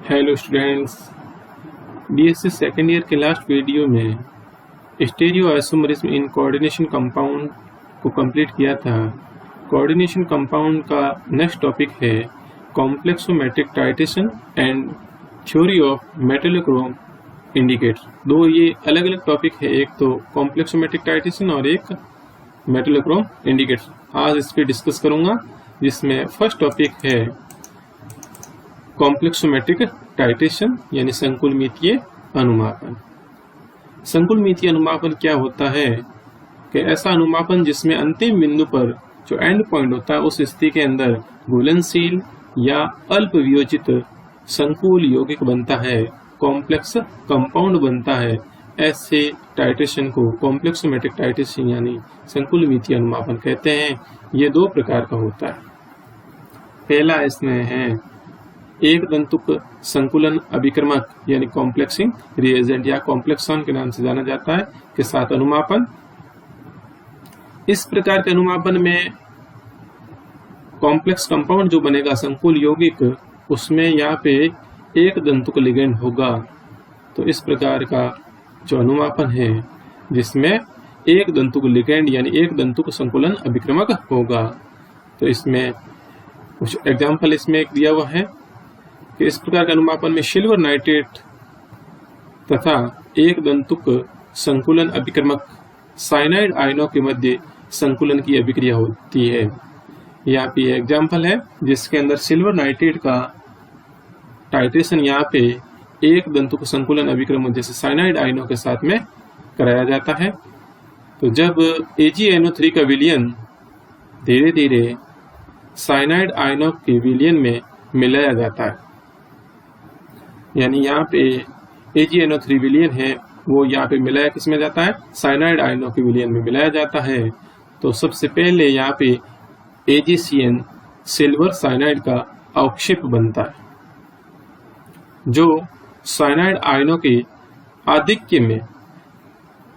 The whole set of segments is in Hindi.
Hello students, BSc second year के लास्ट वीडियो में stereo isomerism in coordination compound को कंप्लीट किया था। कोऑर्डिनेशन कंपाउंड का नेक्स्ट टॉपिक है complexometric titration and theory of metallochrome indicator. दो ये अलग अलग टॉपिक है, एक तो कॉम्प्लेक्सोमेट्रिक टाइट्रेशन और एक मेटलोक्रोम इंडिकेटर। आज इस पर डिस्कस करूंगा, जिसमें फर्स्ट टॉपिक है कॉम्प्लेक्सोमेट्रिक टाइट्रेशन यानी संकुलमितीय अनुमापन। संकुलमितीय अनुमापन क्या होता है कि ऐसा अनुमापन जिसमें अंतिम बिंदु पर जो एंड पॉइंट होता है उस स्थिति के अंदर घुलनशील या अल्प वियोजित संकुल यौगिक बनता है, कॉम्प्लेक्स कंपाउंड बनता है। ऐसे टाइट्रेशन को कॉम्प्लेक्सोमेट्रिक टाइट्रेशन यानी संकुलमितीय अनुमापन कहते हैं। ये दो प्रकार का होता है। पहला इसमें है एक दंतुक संकुलन अभिक्रमक यानी कॉम्प्लेक्सिंग रिएजेंट या कॉम्प्लेक्सॉन के नाम से जाना जाता है के साथ अनुमापन। इस प्रकार के अनुमापन में कॉम्प्लेक्स कंपाउंड जो बनेगा संकुल यौगिक, उसमें यहाँ पे एक दंतुक लिगेंड होगा। तो इस प्रकार का जो अनुमापन है जिसमें एक दंतुक लिगेंड यानी एक दंतुक संकुलन अभिक्रमक होगा। तो इसमें कुछ एग्जाम्पल इसमें दिया हुआ है कि इस प्रकार के अनुमापन में सिल्वर नाइट्रेट तथा एक दंतुक संकुलन अभिक्रमक साइनाइड आयनों के मध्य संकुलन की अभिक्रिया होती है। यहाँ पे एग्जाम्पल है जिसके अंदर सिल्वर नाइट्रेट का टाइट्रेशन यहाँ पे एक दंतुक संकुलन अभिक्रमक जैसे साइनाइड आयनों के साथ में कराया जाता है। तो जब AgNO3 का विलयन धीरे धीरे साइनाइड आयनों के विलयन में मिलाया जाता है, यानी यहाँ पे AgNO3 विलयन है वो यहाँ पे मिलाया किसमें जाता है, साइनाइड आयनों के विलयन में मिलाया जाता है। तो सबसे पहले यहाँ पे AgCN सिल्वर साइनाइड का अवक्षेप बनता है, जो साइनाइड आयनों के आधिक्य में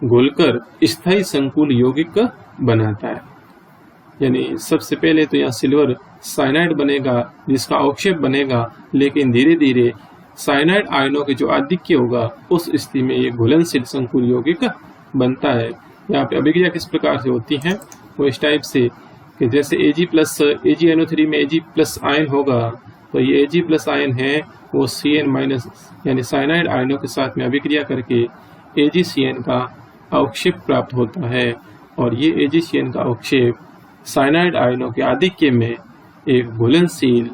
घुलकर स्थायी संकुल यौगिक बनाता है। यानी सबसे पहले तो यहाँ सिल्वर साइनाइड बनेगा जिसका अवक्षेप बनेगा, लेकिन धीरे धीरे साइनाइड आयनों के जो आधिक्य होगा उस स्थिति में ये घुलनशील संकुल यौगिक बनता है। यहाँ पे अभिक्रिया किस प्रकार से होती है वो इस टाइप से कि जैसे AgNO3 में Ag+ आयन होगा, तो ये Ag+ आयन है वो Cn- यानी साइनाइड आयनों के साथ में अभिक्रिया करके AgCN का अवक्षेप प्राप्त होता है। और ये AgCN का अवक्षेप साइनाइड आयनों के आधिक्य में एक घुलनशील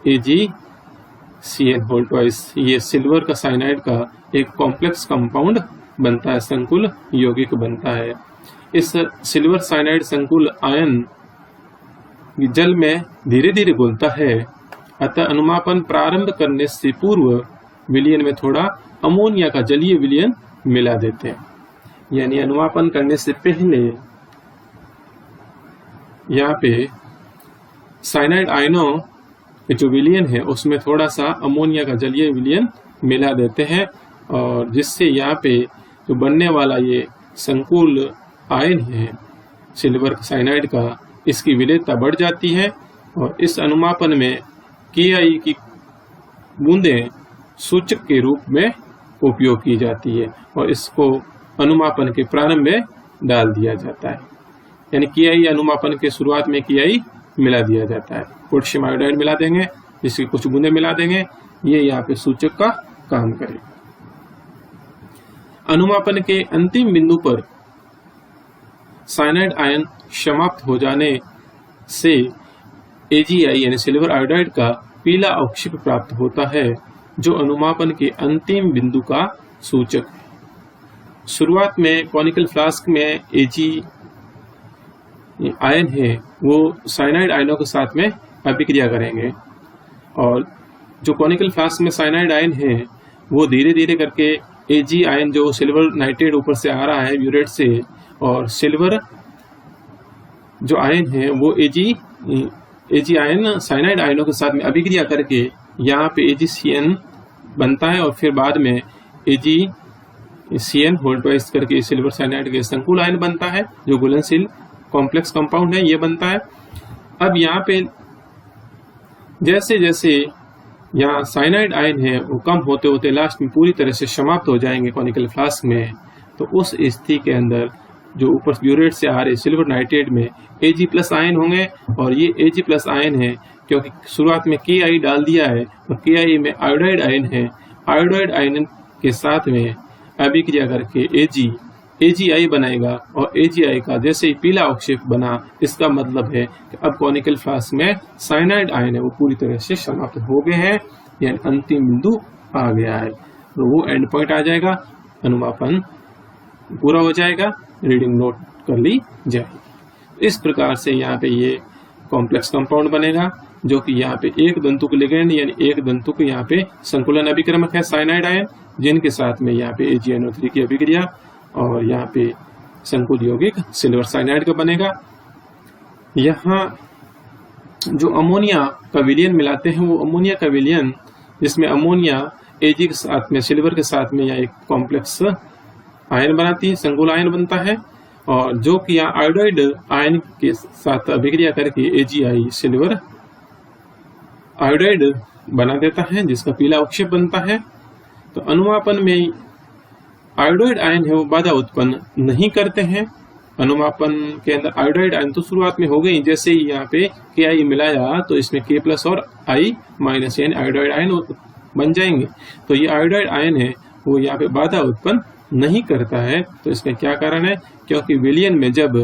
AgCN2, ये सिल्वर का साइनाइड का एक कॉम्प्लेक्स कंपाउंड बनता है, संकुल यौगिक बनता है। इस सिल्वर साइनाइड संकुल आयन जल में धीरे धीरे घुलता है, अतः अनुमापन प्रारंभ करने से पूर्व विलयन में थोड़ा अमोनिया का जलीय विलयन मिला देते हैं। यानी अनुमापन करने से पहले यहाँ पे साइनाइड आयनों के जो विलयन है उसमें थोड़ा सा अमोनिया का जलीय विलयन मिला देते हैं, और जिससे यहाँ पे जो बनने वाला ये संकुल आयन है सिल्वर साइनाइड का, इसकी विलेयता बढ़ जाती है। और इस अनुमापन में KI की बूंदें सूचक के रूप में उपयोग की जाती है और इसको अनुमापन के प्रारंभ में डाल दिया जाता है। यानी KI अनुमापन के शुरुआत में KI मिला दिया जाता है, पोटेशियम आयोडाइड मिला देंगे, जिसकी कुछ बूंदे मिला देंगे, ये यहाँ पे सूचक का काम करे। अनुमापन के अंतिम बिंदु पर साइनाइड आयन समाप्त हो जाने से AgI यानी सिल्वर आयोडाइड का पीला अवक्षेप प्राप्त होता है, जो अनुमापन के अंतिम बिंदु का सूचक है। शुरुआत में कॉनिकल फ्लास्क में Ag आयन है वो साइनाइड आयनों के साथ में अभिक्रिया करेंगे, और जो कॉनिकल फ्लास्क में साइनाइड आयन है वो धीरे धीरे करके Ag आयन जो सिल्वर नाइट्रेट ऊपर से आ रहा है ब्यूरेट से, और सिल्वर जो आयन है वो Ag आयन साइनाइड आयनों के साथ में अभिक्रिया करके यहाँ पे AgCN बनता है, और फिर बाद में AgCN2 करके सिल्वर साइनाइड के संकुल आयन बनता है जो घुलनशील कॉम्प्लेक्स कंपाउंड है, ये बनता है। अब यहाँ पे जैसे जैसे यहाँ साइनाइड आयन है वो कम होते होते लास्ट में पूरी तरह से समाप्त हो जाएंगे कॉनिकल फ्लास्क में। तो उस स्थिति के अंदर जो ऊपर ब्यूरेट से आ रहे सिल्वर नाइट्रेट में Ag+ आयन होंगे, और ये Ag+ आयन है क्योंकि शुरुआत में Ki डाल दिया है और Ki में आयोडाइड आयन है। आयोडाइड आयन के साथ में अभिक्रिया करके AgI बनाएगा, और AgI का जैसे ही पीला अवक्षेप बना, इसका मतलब है कि अब कॉनिकल फ्लास्क में साइनाइड आयन है वो पूरी तरह से समाप्त हो गए हैं, यानी अंतिम बिंदु आ गया है। तो वो एंड पॉइंट आ जाएगा, अनुमापन पूरा हो जाएगा, रीडिंग नोट कर ली जाएगी। इस प्रकार से यहाँ पे ये कॉम्प्लेक्स कंपाउंड बनेगा, जो कि यहाँ पे एक दंतुक लिगेंड यानी एक दंतुक यहाँ पे संकुलन अभिक्रमक है साइनाइड आयन, जिनके साथ में यहाँ पे AgNO3 की अभिक्रिया और यहाँ पे संकुल यौगिक सिल्वर साइनाइड का बनेगा। यहाँ जो अमोनिया का विलयन मिलाते हैं वो अमोनिया का विलयन, जिसमें अमोनिया Ag के साथ में सिल्वर के साथ में यहाँ एक कॉम्प्लेक्स आयन बनाती है, संकुल आयन बनता है, और जो कि यहाँ आयोडाइड आयन के साथ अभिक्रिया करके AgI सिल्वर आयोडाइड बना देता है, जिसका पीला अवक्षेप बनता है। तो अनुमापन में आयोडाइड आयन है वो बाधा उत्पन्न नहीं करते हैं। अनुमापन के अंदर आयोडाइड आयन तो शुरुआत में हो गई, जैसे ही यहाँ पे Ki मिलाया तो इसमें K+ और I- यानी आयोडाइड आयन बन जाएंगे। तो ये आयोडाइड आयन है वो यहाँ पे बाधा उत्पन्न नहीं करता है। तो इसका क्या कारण है? क्योंकि विलयन में जब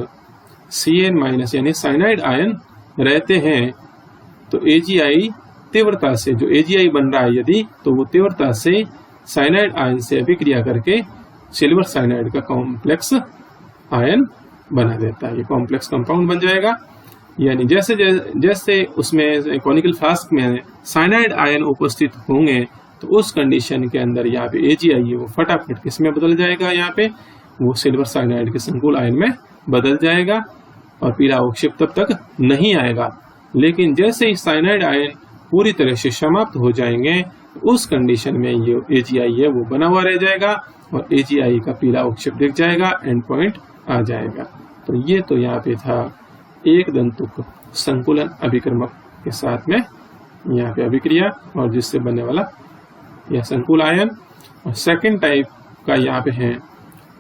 Cn- यानी साइनाइड आयन रहते हैं तो AgI तीव्रता से, जो AgI बन रहा है यदि, तो वो तीव्रता से साइनाइड आयन से अभिक्रिया करके सिल्वर साइनाइड का कॉम्प्लेक्स आयन बना देता है। ये कॉम्प्लेक्स कंपाउंड बन जाएगा। यानी जैसे जैसे उसमें कॉनिकल फ्लास्क में साइनाइड आयन उपस्थित होंगे तो उस कंडीशन के अंदर यहाँ पे AgI वो फटाफट किस में बदल जाएगा, यहाँ पे वो सिल्वर साइनाइड के संकुल आयन में बदल जाएगा, और पीला अवक्षेप तब तक नहीं आएगा। लेकिन जैसे ही साइनाइड आयन पूरी तरह से समाप्त हो जाएंगे उस कंडीशन में ये AgI है वो बना हुआ रह जाएगा, और AgI का पीला अवक्षेप दिख जाएगा, एंड पॉइंट आ जाएगा। तो ये तो यहाँ पे था एक दंतुक संकुलन अभिक्रमक के साथ में यहाँ पे अभिक्रिया और जिससे बनने वाला यह संकुल आयन। और सेकेंड टाइप का यहाँ पे है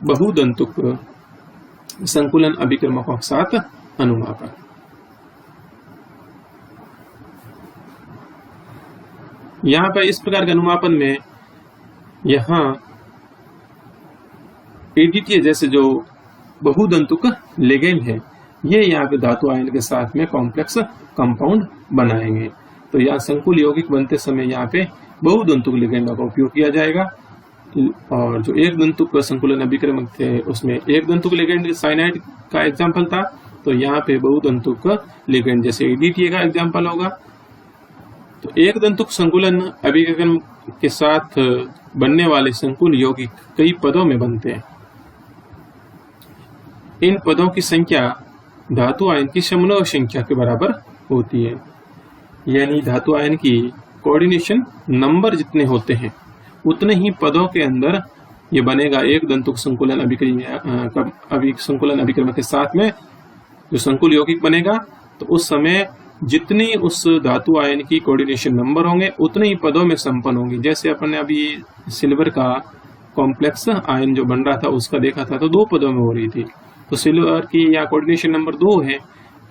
बहुदंतुक संकुलन अभिक्रमकों के साथ अनुमापन। यहाँ पर इस प्रकार के अनुमापन में यहाँ ADTA जैसे जो बहुदंतुक लिगेंड है ये यहाँ पे धातु आयन के साथ में कॉम्प्लेक्स कंपाउंड बनाएंगे। तो यहाँ संकुल यौगिक बनते समय यहाँ पे बहुदंतुक लिगेंडों का उपयोग किया जाएगा, और जो एक दंतुक संकुलन अभिक्रमक थे उसमें एक दंतुक लिगेंड साइनाइड का एग्जाम्पल था, तो यहाँ पे बहुदंतुक लिगेंड जैसे ADTA का एग्जाम्पल होगा। तो एक दंतुक संकुलन अभिक्रमक के साथ बनने वाले संकुल यौगिक कई पदों में बनते हैं। इन पदों की संख्या धातु आयन की समन्वय संख्या के बराबर होती है, यानी धातु आयन की कोऑर्डिनेशन नंबर जितने होते हैं उतने ही पदों के अंदर ये बनेगा। एक दंतुक संकुलन अभिक्रमक के साथ में जो संकुल यौगिक बनेगा तो उस समय जितनी उस धातु आयन की कोऑर्डिनेशन नंबर होंगे उतने ही पदों में संपन्न होंगे। जैसे अपन ने अभी सिल्वर का कॉम्प्लेक्स आयन जो बन रहा था उसका देखा था, तो 2 पदों में हो रही थी, तो सिल्वर की यहाँ कोऑर्डिनेशन नंबर 2 है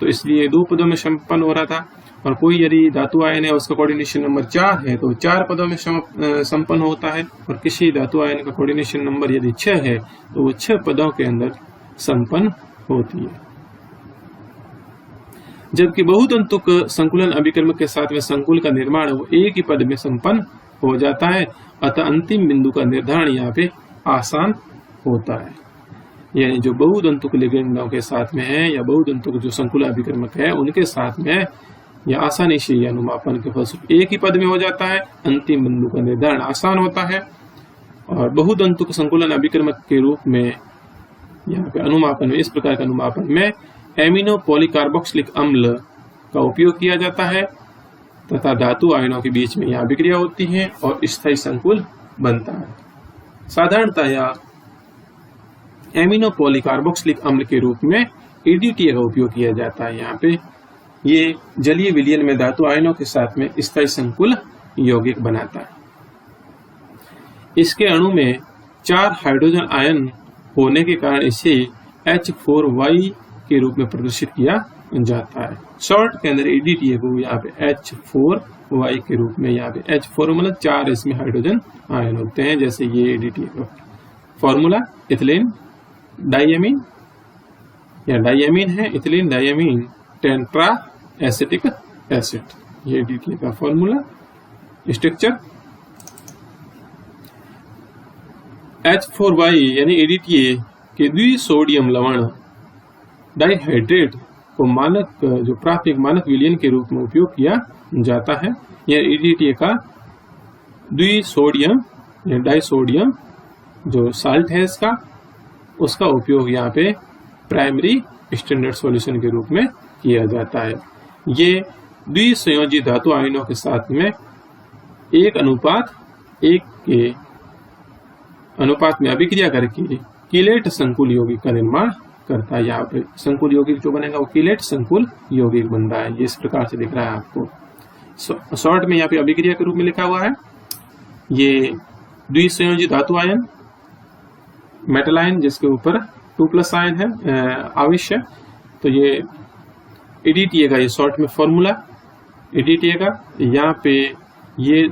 तो इसलिए 2 पदों में संपन्न हो रहा था। और कोई यदि धातु आयन है उसका कोऑर्डिनेशन नंबर 4 है तो 4 पदों में संपन्न होता है, और किसी धातु आयन का कोऑर्डिनेशन नंबर यदि 6 है तो वो 6 पदों के अंदर संपन्न होती है। जबकि बहुदंतुक संकुलन अभिक्रमक के साथ में संकुल का निर्माण वो एक ही पद में संपन्न हो जाता है, अतः अंतिम बिंदु का निर्धारण यहाँ पे आसान होता है। यानी जो बहुदंतुक लिगेंडों के साथ में है या बहुदंतुक जो संकुल अभिक्रमक है उनके साथ में यह आसानी से यह अनुमापन के फलस्वरूप एक ही पद में हो जाता है, अंतिम बिंदु का निर्धारण आसान होता है। और बहुदंतुक संकुलन अभिक्रमक के रूप में यहाँ पे अनुमापन में इस प्रकार के अनुमापन में एमिनो पॉलीकार्बोक्सिलिक अम्ल का उपयोग किया जाता है तथा धातु आयनों के बीच में यहाँ अभिक्रिया होती है और स्थायी संकुल बनता है। साधारणतः यह एमिनो पॉलीकार्बोक्सिलिक अम्ल के रूप में ADTA का उपयोग किया जाता है। यहाँ पे ये जलीय विलयन में धातु आयनों के साथ में स्थायी संकुल यौगिक बनाता है। इसके अणु में 4 हाइड्रोजन आयन होने के कारण इसे H4Y के रूप में प्रदर्शित किया जाता है। शॉर्ट के अंदर ADTA को यहाँ पे H4Y के रूप में, यहाँ पे H4 मतलब 4 इसमें हाइड्रोजन आयन होते हैं। जैसे ये ADTA का फॉर्मूला इथिलीन डाइएमीन या डाइएमीन है, ethylene diamine tetra acetic acid, ये ADTA का फॉर्मूला। स्ट्रक्चर H4Y यानी ADTA के द्विसोडियम लवण डाइहाइड्रेट को मानक जो प्राथमिक मानक विलयन के रूप में उपयोग किया जाता है। यह ADTA का द्विसोडियम या डाइसोडियम जो साल्ट है इसका, उसका उपयोग यहाँ पे प्राइमरी स्टैंडर्ड सॉल्यूशन के रूप में किया जाता है। ये द्विसंयोजी धातु आयनों के साथ में 1:1 के अनुपात में अभिक्रिया करके कीलेट संकुल यौगिक का निर्माण करता है। यहाँ पे संकुल यौगिक जो बनेगा वो कीलेट संकुल यौगिक बन रहा है। ये इस प्रकार से दिख रहा है आपको। शॉर्ट में यहाँ पे अभिक्रिया के रूप में लिखा हुआ है। ये द्विसंयोजी धातु आयन मेटल आयन जिसके ऊपर 2+ आयन है आवश्य, तो ये ADTA का ये शॉर्ट में फॉर्मूला ADTA का। यहाँ पे ये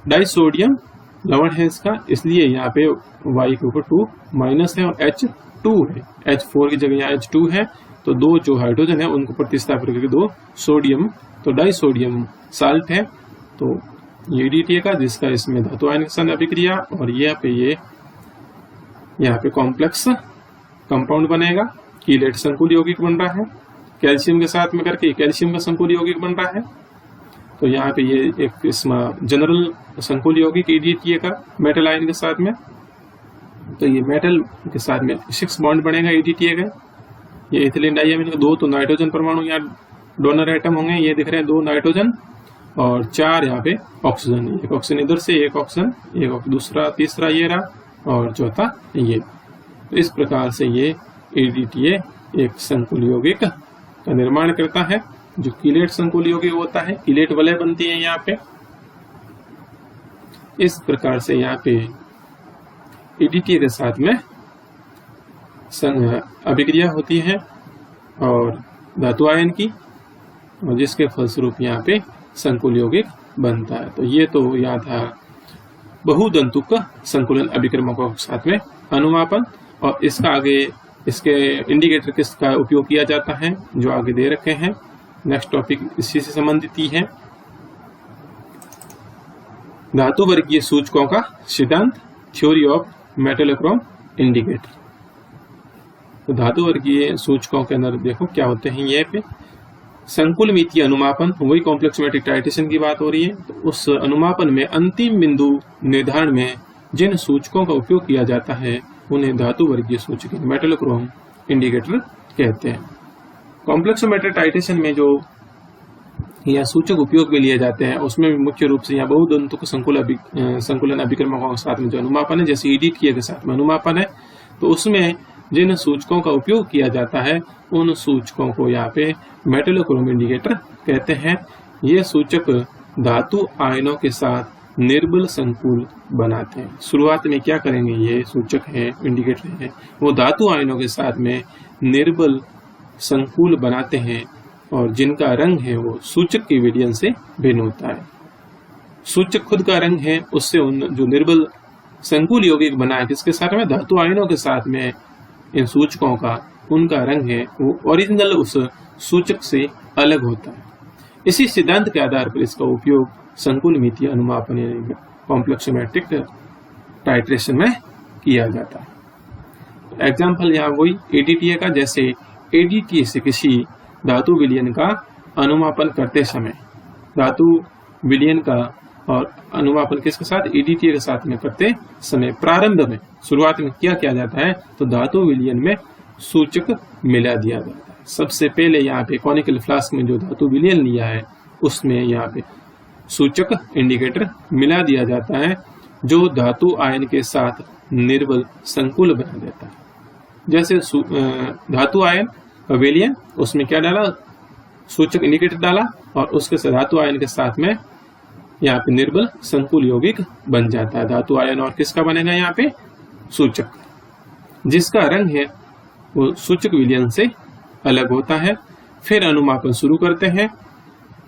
डाइसोडियम लवण है इसका, इसलिए यहाँ पे Y के ऊपर 2- है और H2 है। H4 की जगह यहाँ H2 है, तो 2 जो हाइड्रोजन है उनको प्रतिस्थापित करके 2 सोडियम, तो डाइसोडियम साल्ट है। तो ये ADTA का जिसका इसमें धातु आयन के साथ अभिक्रिया, और ये यहाँ पे कॉम्प्लेक्स कंपाउंड बनेगा, कीलेट संकुल यौगिक बन रहा है। कैल्शियम के साथ में करके कैल्शियम का संकुल यौगिक बन रहा है। तो यहाँ पे ये एक इसमें जनरल संकुल यौगिक ADTA का मेटल आयन के साथ में, तो ये मेटल के साथ में 6 बॉन्ड बनेगा ADTA का। ये इथिलीन डाइएमीन का 2 तो नाइट्रोजन परमाणु यहाँ डोनर एटम होंगे, ये दिख रहे हैं 2 नाइट्रोजन और 4 यहाँ पे ऑक्सीजन। एक ऑक्सीजन इधर से, एक ऑक्सीजन, एक दूसरा, तीसरा ये रहा और चौथा ये। तो इस प्रकार से ये ADTA एक संकुल यौगिक का निर्माण करता है जो कीलेट संकुल यौगिक होता है। कीलेट वलय बनती है यहाँ पे। इस प्रकार से यहाँ पे ADTA के साथ में अभिक्रिया होती है और धातु आयन की, और जिसके फलस्वरूप यहाँ पे संकुल यौगिक बनता है। तो ये तो यहाँ था बहुदंतुक संकुलन अभिक्रमकों के साथ में अनुमापन, और इसका आगे इसके इंडिकेटर किसका उपयोग किया जाता है जो आगे दे रखे हैं। नेक्स्ट टॉपिक इसी से संबंधित ही है। धातु वर्गीय सूचकों का सिद्धांत, थ्योरी ऑफ मेटलोक्रोम इंडिकेटर। तो धातु वर्गीय सूचकों के अंदर देखो क्या होते हैं। ये पे संकुल मितीय अनुमापन, वही कॉम्प्लेक्सोमेट्रिक टाइट्रेशन की बात हो रही है। तो उस अनुमापन में अंतिम बिंदु निर्धारण में जिन सूचकों का उपयोग किया जाता है उन्हें धातु वर्गीय सूचक मेटलोक्रोम इंडिकेटर कहते हैं। कॉम्प्लेक्सोमेट्रिक टाइट्रेशन में जो यह सूचक उपयोग में लिए जाते हैं उसमें मुख्य रूप से यहाँ बहुदंतुक संकुलन अभिक्रमकों के साथ में जो अनुमापन है, जैसे ADTA के साथ में अनुमापन है, तो उसमें जिन सूचकों का उपयोग किया जाता है उन सूचकों को यहाँ पे मेटलोक्रोम इंडिकेटर कहते हैं। ये सूचक धातु आयनों के साथ निर्बल संकुल बनाते हैं। शुरुआत में क्या करेंगे, ये सूचक है, इंडिकेटर है, वो धातु आयनों के साथ में निर्बल संकुल बनाते हैं और जिनका रंग है वो सूचक के विलयन से भिन्न होता है। सूचक खुद का रंग है, उससे उन जो निर्बल संकुल यौगिक बना है किसके साथ में, धातु आयनों के साथ में, इन सूचकों का उनका रंग है वो ओरिजिनल उस सूचक से अलग होता है। इसी सिद्धांत के आधार पर इसका उपयोग संकुल मितीय अनुमापन यानी कॉम्प्लेक्सोमेट्रिक टाइट्रेशन में किया जाता है। एग्जाम्पल यहाँ वही ADTA का, जैसे ADTA से किसी धातु विलयन का अनुमापन करते समय, धातु विलयन का और अनुमापन किसके साथ, ADTA के साथ में करते समय प्रारंभ में शुरुआत में क्या किया जाता है, तो धातु विलयन में सूचक मिला दिया जाता है। सबसे पहले यहाँ पे कॉनिकल फ्लास्क में जो धातु विलयन लिया है उसमें यहाँ पे सूचक इंडिकेटर मिला दिया जाता है जो धातु आयन के साथ निर्बल संकुल बना देता है। जैसे धातु आयन विलयन, उसमें क्या डाला, सूचक इंडिकेटर डाला और उसके साथ धातु आयन के साथ में यहाँ पे निर्बल संकुल यौगिक बन जाता है। धातु आयन और किसका बनेगा यहाँ पे? सूचक, जिसका रंग है वो सूचक विलयन से अलग होता है। फिर अनुमापन शुरू करते हैं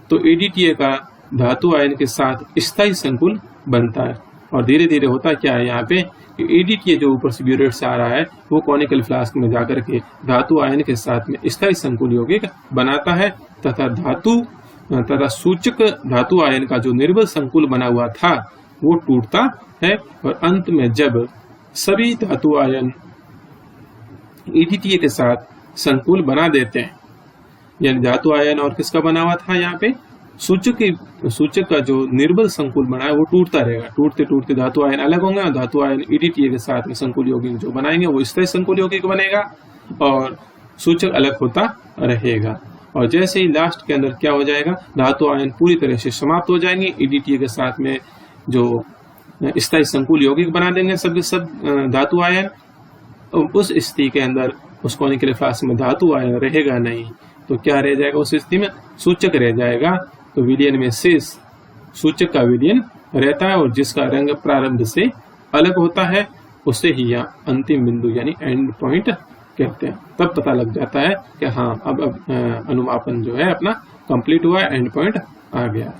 तो ADTA का धातु आयन के साथ स्थायी संकुल बनता है। और धीरे धीरे होता क्या है यहाँ पे कि ADTA जो ऊपर से ब्यूरेट से आ रहा है वो कॉनिकल फ्लास्क में जाकर के धातु आयन के साथ में स्थायी संकुल यौगिक बनाता है तथा सूचक धातु आयन का जो निर्बल संकुल बना हुआ था वो टूटता है। और अंत में जब सभी धातु आयन ADTA के साथ संकुल बना देते हैं, यानी धातु आयन और किसका बना हुआ था यहाँ पे? सूचक का जो निर्बल संकुल बना है वो टूटता रहेगा। टूटते टूटते धातु आयन अलग होंगे और धातु आयन ADTA के साथ में संकुल यौगिक जो बनाएंगे वो स्थायी संकुल यौगिक बनेगा और सूचक अलग होता रहेगा। और जैसे ही लास्ट के अंदर क्या हो जाएगा, धातु आयन पूरी तरह से समाप्त हो जाएंगे, ADTA के साथ में जो स्थायी संकुल यौगिक बना देंगे सब धातु आयन। उस स्थिति के अंदर उस कॉनिकल फ्लास्क में धातु आयन रहेगा नहीं, तो क्या रह जाएगा? उस स्थिति में सूचक रह जाएगा। तो विलयन में शेष सूचक का विलयन रहता है और जिसका रंग प्रारंभ से अलग होता है उसे ही यहाँ अंतिम बिंदु यानी एंड पॉइंट कहते हैं। तब पता लग जाता है कि हाँ अब अनुमापन जो है अपना कंप्लीट हुआ है, एंड पॉइंट आ गया।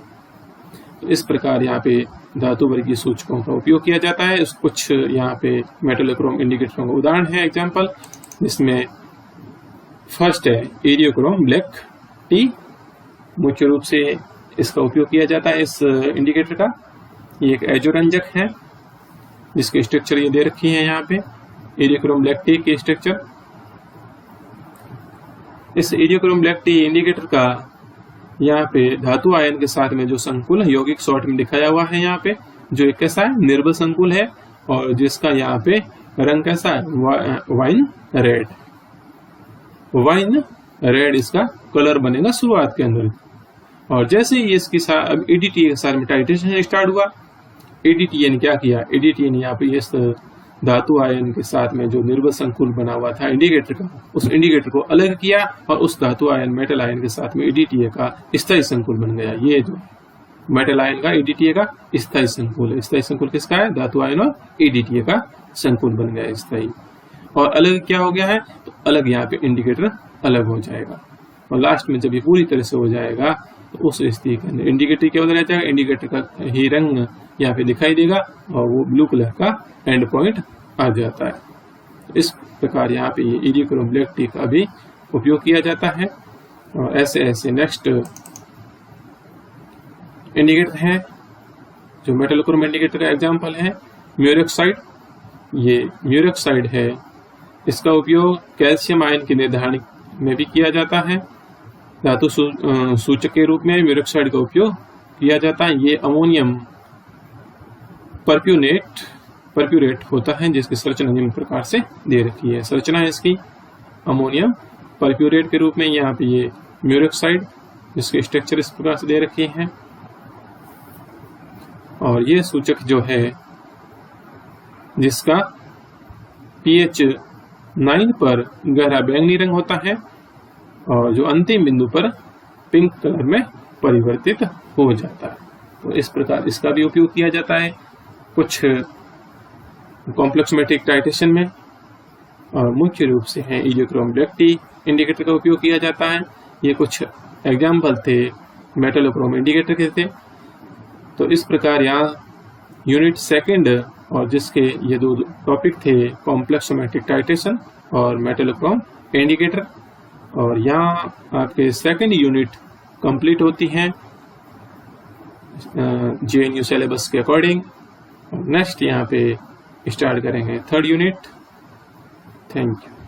तो इस प्रकार यहाँ पे धातु वर्गीय सूचकों का उपयोग किया जाता है। कुछ यहाँ पे मेटलोक्रोम इंडिकेटरों का उदाहरण है एग्जाम्पल, जिसमें फर्स्ट है एरियोक्रोम ब्लैक टी। मुख्य रूप से इसका उपयोग किया जाता है इस इंडिकेटर का। ये एक एजोरंजक है जिसके स्ट्रक्चर ये दे रखी है यहाँ पे, एरियोक्रोम ब्लैक टी के स्ट्रक्चर। इस एरियोक्रोम ब्लैक टी इंडिकेटर का यहाँ पे धातु आयन के साथ में जो संकुल है यौगिक शॉर्ट में दिखाया हुआ है यहाँ पे, जो एक कैसा है? निर्बल संकुल है और जिसका यहाँ पे रंग कैसा है? Wine red. वाइन रेड इसका कलर बनेगा शुरुआत के अंदर। और जैसे ही इसकी अब ADTA के साथ में टाइट्रेशन स्टार्ट हुआ, ADTA ने क्या किया? ADTA ने यहाँ पे इस धातु आयन के साथ में जो निर्बल संकुल बना हुआ था इंडिकेटर का, उस इंडिकेटर को अलग किया और उस धातु आयन मेटल आयन के साथ में ADTA का स्थायी संकुल बन गया। ये जो मेटल आयन का ADTA का स्थायी संकुल है। स्थायी संकुल किसका है? धातु आयन और ADTA का संकुल बन गया स्थायी। और अलग क्या हो गया है? तो अलग यहाँ पे इंडिकेटर अलग हो जाएगा। और लास्ट में जब ये पूरी तरह से हो जाएगा तो उस स्थिति के अंदर इंडिकेटर क्या हो जाएगा? इंडिकेटर का ही रंग यहाँ पे दिखाई देगा और वो ब्लू कलर का एंड पॉइंट आ जाता है। इस प्रकार यहाँ पे ये एरियोक्रोम ब्लैक टी का भी उपयोग किया जाता है। और ऐसे ऐसे नेक्स्ट इंडिकेटर है जो मेटलोक्रोम इंडिकेटर का एग्जाम्पल है म्यूरॉक्साइड। ये म्यूरॉक्साइड है, इसका उपयोग कैल्शियम आयन के निर्धारण में भी किया जाता है। धातु सूचक के रूप में म्यूरॉक्साइड का उपयोग किया जाता है। ये अमोनियम परप्यूरेट होता है जिसकी संरचना निम्न प्रकार से दे रखी है। संरचना है इसकी अमोनियम परप्यूरेट के रूप में, यहाँ पे ये म्यूरॉक्साइड जिसके स्ट्रक्चर इस प्रकार से दे रखी है। और ये सूचक जो है जिसका pH 9 पर गहरा बैंगनी रंग होता है और जो अंतिम बिंदु पर पिंक कलर में परिवर्तित हो जाता है। तो इस प्रकार इसका भी उपयोग किया जाता है कुछ कॉम्प्लेक्समेटिक टाइट्रेशन में। और मुख्य रूप से है एरियोक्रोम ब्लैक टी इंडिकेटर का उपयोग किया जाता है। ये कुछ एग्जाम्पल थे मेटलोक्रोम इंडिकेटर के थे। तो इस प्रकार यहाँ यूनिट सेकंड और जिसके ये दो टॉपिक थे कॉम्प्लेक्समेटिक टाइट्रेशन और मेटलोक्रोम इंडिकेटर, और यहाँ आपके सेकंड यूनिट कंप्लीट होती हैं JNU सिलेबस के अकॉर्डिंग। और नेक्स्ट यहाँ पे स्टार्ट करेंगे थर्ड यूनिट। Thank you.